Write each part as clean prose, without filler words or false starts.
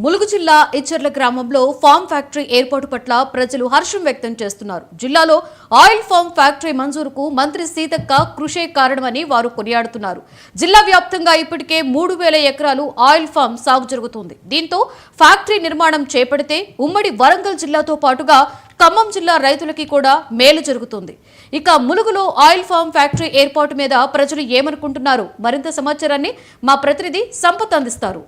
ములుగు జిల్లా ఇచ్చర్ల గ్రామంలో palm factory ఏర్పాటు పట్ల ప్రజలు హర్షం వ్యక్తం చేస్తున్నారు. జిల్లాలో ఆయిల్ ఫామ్ ఫ్యాక్టరీ మంజూరుకు మంత్రి సీతక్క కృషే కారణమని వారు కొనియాడుతున్నారు. జిల్లా వ్యాప్తంగా ఇప్పటికే 3000 ఎకరాలు ఆయిల్ ఫామ్ సాగు జరుగుతుంది. దీంతో ఫ్యాక్టరీ నిర్మాణం చేపడితే ఉమ్మడి వరంగల్ జిల్లాతో పాటుగా ఖమ్మం జిల్లా రైతులకి కూడా మేలు జరుగుతుంది. ఇక ములుగులో ఆయిల్ ఫామ్ ఫ్యాక్టరీ ఏర్పాటు మీద ప్రజలు ఏమనుకుంటున్నారు? మరింత సమాచారాన్ని మా ప్రతినిధి సంపత్ అందిస్తారు.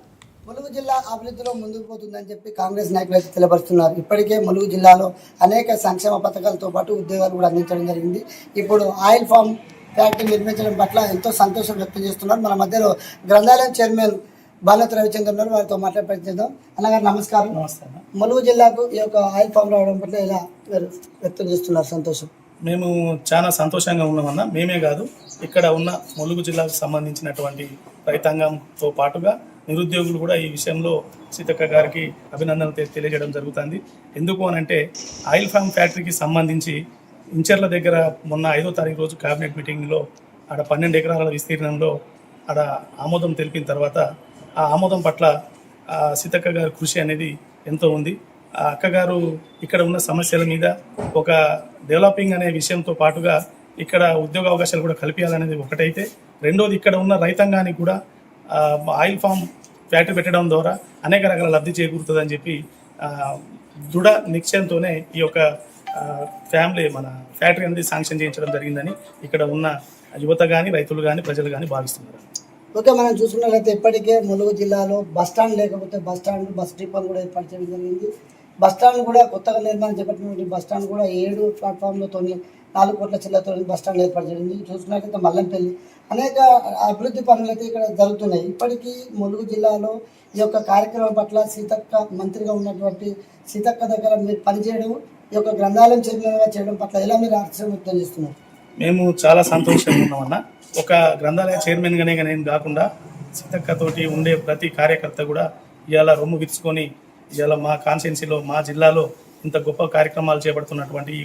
ములుగు జిల్లా అభివృద్ధిలో ముందుకు పోతుందని చెప్పి కాంగ్రెస్ నాయకులు తెలియపరుస్తున్నారు. ఇప్పటికే ములుగు జిల్లాలో అనేక సంక్షేమ పథకాలతో పాటు ఉద్యోగాలు కూడా అందించడం జరిగింది. ఇప్పుడు ఆయిల్ ఫామ్ ఫ్యాక్టరీ నిర్మించడం పట్ల ఎంతో సంతోషం వ్యక్తం చేస్తున్నారు. మన మధ్యలో గ్రంథాలయం చైర్మన్ బాలత రవిచంద్ర ఉన్నారు. వారితో మాట్లాడిద్దాం. అన్నగారు నమస్కారం. నమస్కారం. ములుగు జిల్లాకు ఈ యొక్క ఆయిల్ ఫామ్ రావడం పట్ల ఎలా వ్యక్తం చేస్తున్నారు? సంతోషం. మేము చాలా సంతోషంగా ఉన్నామన్నా. మేమే కాదు, ఇక్కడ ఉన్న ములుగు జిల్లాకు సంబంధించినటువంటి రైతాంగంతో పాటుగా నిరుద్యోగులు కూడా ఈ విషయంలో సీతక్క గారికి అభినందనలు తెలియజేయడం జరుగుతుంది. ఎందుకు అనంటే ఆయిల్ ఫామ్ ఫ్యాక్టరీకి సంబంధించి ఇంచర్ల దగ్గర మొన్న 5వ తారీఖు రోజు క్యాబినెట్ మీటింగ్లో ఆడ 12 ఎకరాల విస్తీర్ణంలో ఆడ ఆమోదం తెలిపిన తర్వాత ఆ ఆమోదం పట్ల సీతక్క గారి కృషి అనేది ఎంతో ఉంది. ఆ అక్కగారు ఇక్కడ ఉన్న సమస్యల మీద ఒక డెవలపింగ్ అనే విషయంతో పాటుగా ఇక్కడ ఉద్యోగ అవకాశాలు కూడా కల్పించాలనేది ఒకటైతే, రెండోది ఇక్కడ ఉన్న రైతాంగానికి కూడా ఆయిల్ ఫామ్ ఫ్యాక్టరీ పెట్టడం ద్వారా అనేక రకాల లబ్ధి చేకూరుతుందని చెప్పి దృఢ నిశ్చయంతోనే ఈ యొక్క మన ఫ్యాక్టరీ అనేది శాంక్షన్ చేయించడం జరిగిందని ఇక్కడ ఉన్న యువత కానీ రైతులు కానీ ప్రజలు కానీ భావిస్తున్నారు. ఓకే, మనం చూసుకున్నట్లయితే ఇప్పటికే ములుగు జిల్లాలో బస్టాండ్ లేకపోతే బస్ డిపో కూడా ఏర్పాటు చేయడం జరిగింది. బస్టాండ్ కూడా కొత్తగా నిర్మాణం చేపట్టినటువంటి బస్టాండ్ కూడా 7 ప్లాట్ఫామ్లతో 4 కోట్ల చిల్లతో బస్టాండ్ ఏర్పాటు చేయండి. చూసుకున్నట్లయితే మల్లంపల్లి అనేక అభివృద్ధి పనులు అయితే ఇక్కడ జరుగుతున్నాయి. ఇప్పటికీ ములుగు జిల్లాలో ఈ యొక్క కార్యక్రమం పట్ల సీతక్క మంత్రిగా ఉన్నటువంటి సీతక్క దగ్గర మీరు పనిచేయడం, ఈ యొక్క గ్రంథాలయం చైర్మన్గా చేయడం పట్ల ఎలా మీరు హర్షం వ్యక్తం చేస్తున్నారు? మేము చాలా సంతోషంగా ఉన్నామన్న. ఒక గ్రంథాలయ చైర్మన్గానే నేను కాకుండా సీతక్కతోటి ఉండే ప్రతి కార్యకర్త కూడా ఇవాళ రొమ్ము విరుచుకొని ఇవాళ మా కాన్స్టిట్యున్సీలో మా జిల్లాలో ఇంత గొప్ప కార్యక్రమాలు చేపడుతున్నటువంటి ఈ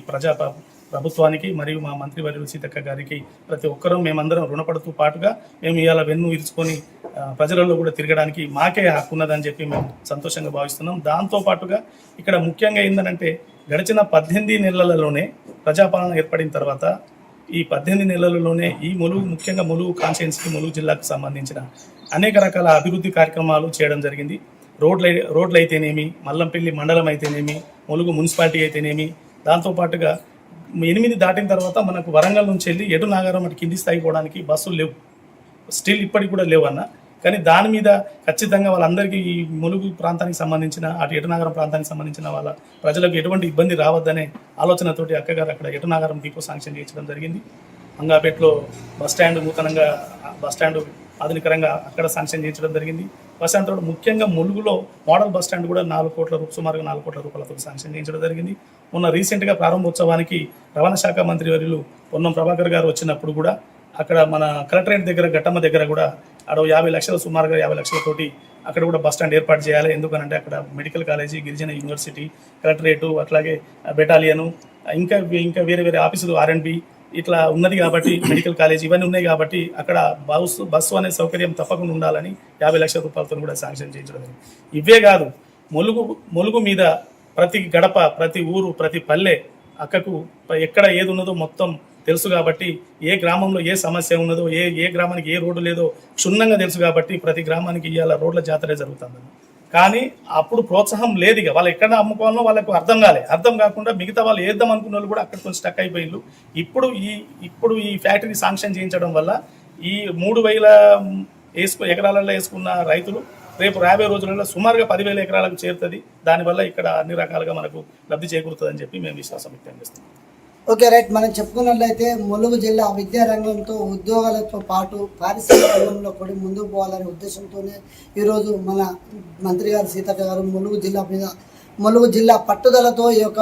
ప్రభుత్వానికి మరియు మా మంత్రివర్యులు సీతక్క గారికి ప్రతి ఒక్కరూ మేమందరం రుణపడుతూ పాటుగా మేము ఇవాళ వెన్ను విరుచుకొని ప్రజలలో కూడా తిరగడానికి మాకే హక్కు ఉన్నదని చెప్పి మేము సంతోషంగా భావిస్తున్నాం. దాంతోపాటుగా ఇక్కడ ముఖ్యంగా ఏంటంటే గడిచిన 18 నెలలలోనే ప్రజాపాలన ఏర్పడిన తర్వాత ఈ 18 నెలలలోనే ఈ ముఖ్యంగా ములుగు కాన్స్టిట్యున్సీకి ములుగు జిల్లాకు సంబంధించిన అనేక రకాల అభివృద్ధి కార్యక్రమాలు చేయడం జరిగింది. రోడ్లు అయితేనేమి, మల్లంపల్లి మండలం అయితేనేమి, ములుగు మున్సిపాలిటీ అయితేనేమి, దాంతోపాటుగా 8 దాటిన తర్వాత మనకు వరంగల్ నుంచి వెళ్ళి ఎటు నాగారం అటు కింది స్థాయి పోవడానికి బస్సులు లేవు, స్టిల్ ఇప్పటికి కూడా లేవు అన్న. కానీ దాని మీద ఖచ్చితంగా వాళ్ళందరికీ ఈ ములుగు ప్రాంతానికి సంబంధించిన అటు ఎటునాగరం ప్రాంతానికి సంబంధించిన వాళ్ళ ప్రజలకు ఎటువంటి ఇబ్బంది రావద్దనే ఆలోచనతోటి అక్కగారు అక్కడ ఎటునాగరం డిపో శాంక్షన్ చేయించడం జరిగింది. మంగాపేటలో బస్టాండ్ నూతనంగా బస్టాండ్ ఆధునికరంగా అక్కడ శాంక్షన్ చేయించడం జరిగింది. బస్టాండ్ తోటి ముఖ్యంగా ములుగులో మోడల్ బస్టాండ్ కూడా సుమారుగా 4 కోట్ల రూపాయలతో శాంక్షన్ చేయించడం జరిగింది. మొన్న రీసెంట్గా ప్రారంభోత్సవానికి రవాణా శాఖ మంత్రి వర్యులు పొన్నం ప్రభాకర్ గారు వచ్చినప్పుడు కూడా అక్కడ మన కలెక్టరేట్ దగ్గర గట్టమ్మ దగ్గర కూడా అక్కడ 50 లక్షలు సుమారుగా 50 లక్షలతోటి అక్కడ కూడా బస్టాండ్ ఏర్పాటు చేయాలి. ఎందుకనంటే అక్కడ మెడికల్ కాలేజీ, గిరిజన యూనివర్సిటీ, కలెక్టరేటు, అట్లాగే బెటాలియను, ఇంకా వేరే ఆఫీసులు R&B ఇట్లా ఉన్నది కాబట్టి, మెడికల్ కాలేజ్ ఇవన్నీ ఉన్నాయి కాబట్టి అక్కడ బస్సు అనే సౌకర్యం తప్పకుండా ఉండాలని 50 లక్షల రూపాయలతో కూడా శాంక్షన్ చేయించడం జరిగింది. ఇవే కాదు, ములుగు మీద ప్రతి గడప, ప్రతి ఊరు, ప్రతి పల్లె అక్కకు ఎక్కడ ఏది ఉన్నదో మొత్తం తెలుసు కాబట్టి, ఏ గ్రామంలో ఏ సమస్య ఉన్నదో, ఏ గ్రామానికి ఏ రోడ్డు లేదో క్షుణ్ణంగా తెలుసు కాబట్టి ప్రతి గ్రామానికి ఇవాళ రోడ్ల జాతరే జరుగుతుంది. కానీ అప్పుడు ప్రోత్సాహం లేదు. ఇక వాళ్ళు ఎక్కడ అమ్ముకోవాలో వాళ్ళకు అర్థం కాకుండా మిగతా వాళ్ళు వేద్దాం అనుకున్న వాళ్ళు కూడా అక్కడ కొంచెం స్టక్ అయిపోయిండ్రు. ఇప్పుడు ఈ ఫ్యాక్టరీ శాంక్షన్ చేయించడం వల్ల ఈ 3000 ఎకరాలలో వేసుకున్న రైతులు రేపు 50 రోజులలో సుమారుగా 10,000 ఎకరాలకు చేరుతుంది. దానివల్ల ఇక్కడ అన్ని రకాలుగా మనకు లబ్ధి చేకూరుతుందని చెప్పి మేము విశ్వాసం వ్యక్తం చేస్తున్నాం. Okay, right. మనం చెప్పుకున్నట్లయితే ములుగు జిల్లా విద్యారంగంతో ఉద్యోగాలతో పాటు పారిశ్రామిక రంగంలో కూడా ముందుకు పోవాలనే ఉద్దేశంతోనే ఈరోజు మన మంత్రి గారు సీతక్క గారు ములుగు జిల్లా పట్టుదలతో ఈ యొక్క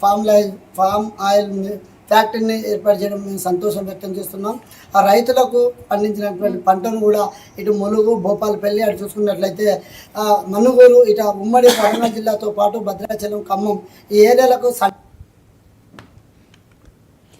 ఫామ్ ఆయిల్ ఫ్యాక్టరీని ఏర్పాటు చేయడం మేము సంతోషం వ్యక్తం చేస్తున్నాం. ఆ రైతులకు పండించినటువంటి పంటను కూడా ఇటు ములుగు, భూపాలపల్లి అటు చూసుకున్నట్లయితే మనుగోలు, ఇటు ఉమ్మడి వరంగల్ జిల్లాతో పాటు భద్రాచలం, ఖమ్మం ఈ ఏరియాలకు